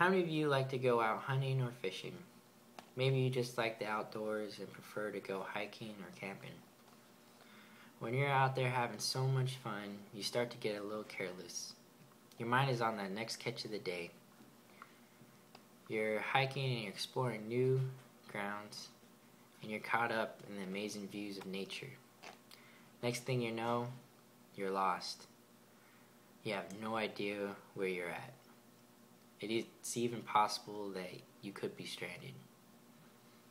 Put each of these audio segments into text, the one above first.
How many of you like to go out hunting or fishing? Maybe you just like the outdoors and prefer to go hiking or camping. When you're out there having so much fun, you start to get a little careless. Your mind is on that next catch of the day. You're hiking and you're exploring new grounds, and you're caught up in the amazing views of nature. Next thing you know, you're lost. You have no idea where you're at. It's even possible that you could be stranded.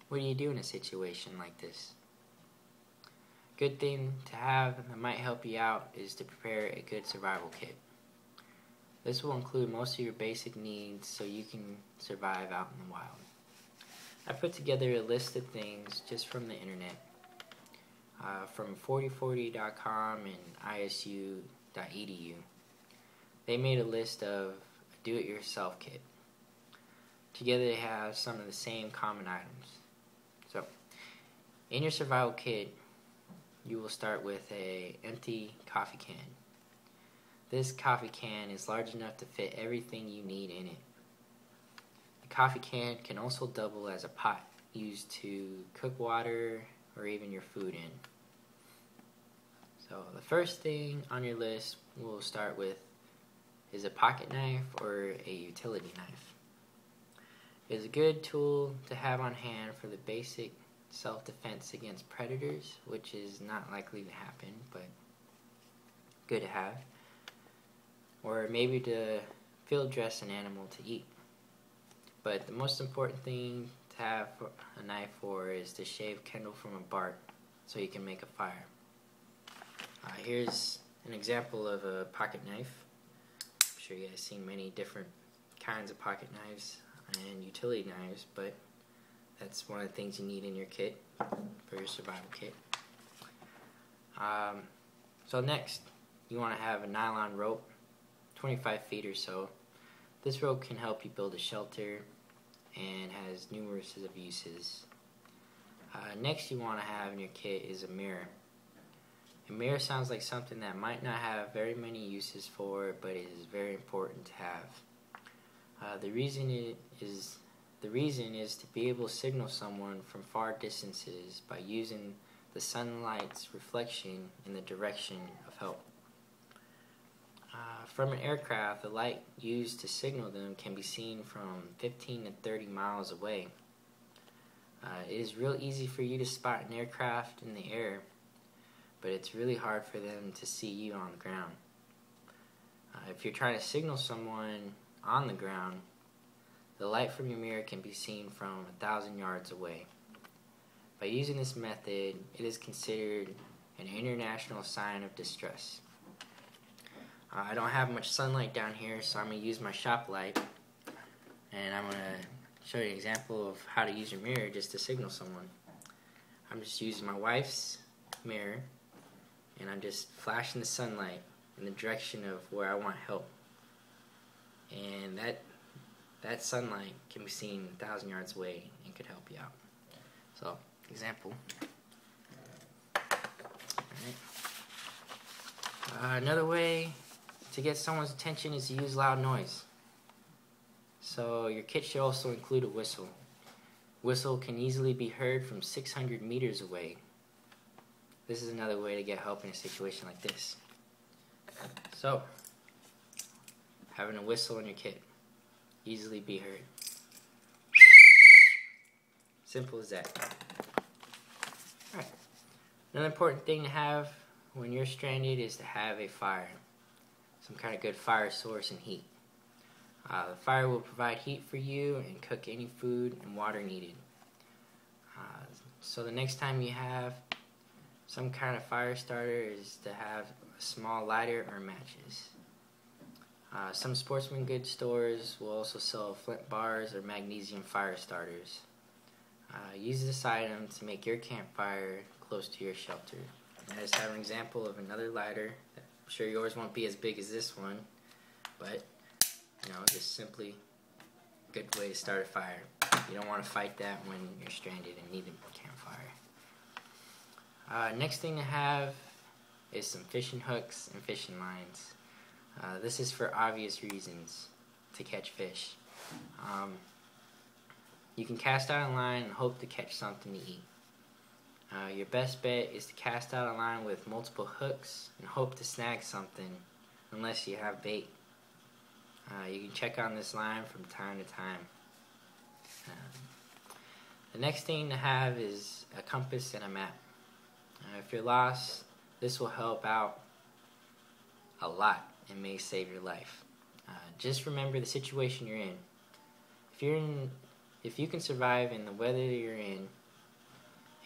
What do you do in a situation like this? Good thing to have that might help you out is to prepare a good survival kit. This will include most of your basic needs so you can survive out in the wild. I put together a list of things just from the internet, from 4040.com and isu.edu. They made a list of a do-it-yourself kit. Together they have some of the same common items. So, in your survival kit, you will start with an empty coffee can. This coffee can is large enough to fit everything you need in it. The coffee can can also double as a pot used to cook water or even your food in. So the first thing on your list we'll start with is a pocket knife or a utility knife. It is a good tool to have on hand for the basic self-defense against predators, which is not likely to happen, but good to have. Or maybe to field dress an animal to eat. But the most important thing to have a knife for is to shave kindle from a bark so you can make a fire. Here's an example of a pocket knife. I'm sure you guys have seen many different kinds of pocket knives and utility knives, but that's one of the things you need in your kit for your survival kit. So next, you want to have a nylon rope, 25 feet or so. This rope can help you build a shelter and has numerous of uses. Next you want to have in your kit is a mirror. A mirror sounds like something that might not have very many uses for, but it is very important to have. The reason is to be able to signal someone from far distances by using the sunlight's reflection in the direction of help. From an aircraft, the light used to signal them can be seen from 15 to 30 miles away. It is real easy for you to spot an aircraft in the air, but it's really hard for them to see you on the ground. If you're trying to signal someone on the ground, the light from your mirror can be seen from 1,000 yards away. By using this method, it is considered an international sign of distress. I don't have much sunlight down here, so I'm going to use my shop light, and I'm going to show you an example of how to use your mirror just to signal someone. I'm just using my wife's mirror, and I'm just flashing the sunlight in the direction of where I want help. And that sunlight can be seen 1,000 yards away and could help you out. So, example. Alright. Another way to get someone's attention is to use loud noise. So your kit should also include a whistle. Whistle can easily be heard from 600 meters away. This is another way to get help in a situation like this. So, having a whistle in your kit, easily be heard. Simple as that. Alright. Another important thing to have when you're stranded is to have a fire. Some kind of good fire source and heat. The fire will provide heat for you and cook any food and water needed. So the next time you have some kind of fire starter is to have a small lighter or matches. Some sportsman goods stores will also sell flint bars or magnesium fire starters. Use this item to make your campfire close to your shelter. I just have an example of another lighter. I'm sure yours won't be as big as this one, but just simply a good way to start a fire. You don't want to fight that when you're stranded and need a campfire. Next thing to have is some fishing hooks and fishing lines. This is for obvious reasons. to catch fish. You can cast out a line and hope to catch something to eat. Your best bet is to cast out a line with multiple hooks and hope to snag something unless you have bait. You can check on this line from time to time. The next thing to have is a compass and a map. If you're lost, this will help out a lot and may save your life. Just remember the situation you're in. If you can survive in the weather that you're in,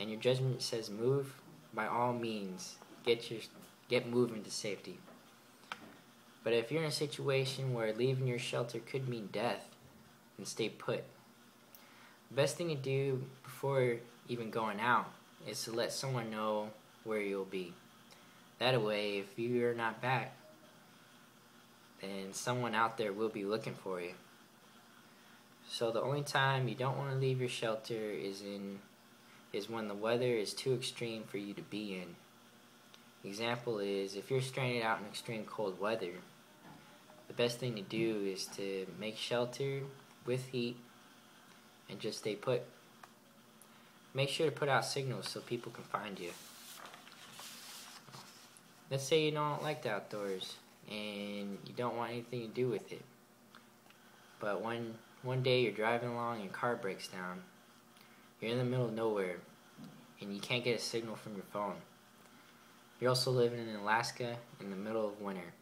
and your judgment says move, by all means, get moving to safety. But if you're in a situation where leaving your shelter could mean death, then stay put. The best thing to do before even going out is to let someone know where you'll be. That way, if you're not back, then someone out there will be looking for you. So the only time you don't want to leave your shelter is when the weather is too extreme for you to be in. Example is, if you're stranded out in extreme cold weather, the best thing to do is to make shelter with heat and just stay put. Make sure to put out signals so people can find you. Let's say you don't like the outdoors and you don't want anything to do with it, but one day you're driving along and your car breaks down. You're in the middle of nowhere and you can't get a signal from your phone. You're also living in Alaska in the middle of winter,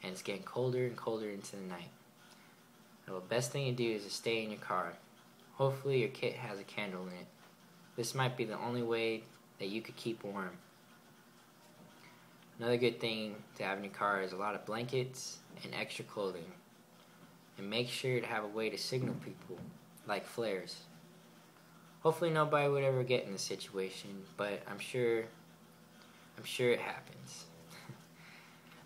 and it's getting colder and colder into the night. So the best thing to do is to stay in your car. Hopefully your kit has a candle in it. This might be the only way that you could keep warm. Another good thing to have in your car is a lot of blankets and extra clothing. And make sure to have a way to signal people, like flares. Hopefully nobody would ever get in this situation, but I'm sure it happens.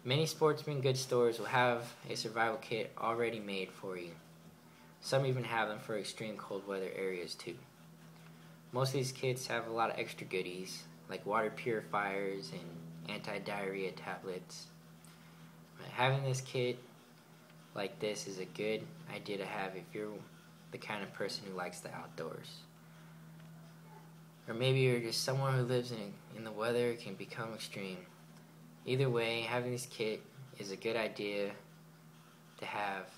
Many sportsman goods stores will have a survival kit already made for you. Some even have them for extreme cold weather areas too. Most of these kits have a lot of extra goodies, like water purifiers and anti-diarrhea tablets. But having this kit like this is a good idea to have if you're the kind of person who likes the outdoors. Or maybe you're just someone who lives in the weather can become extreme. Either way, having this kit is a good idea to have,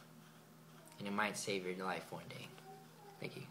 and it might save your life one day. Thank you.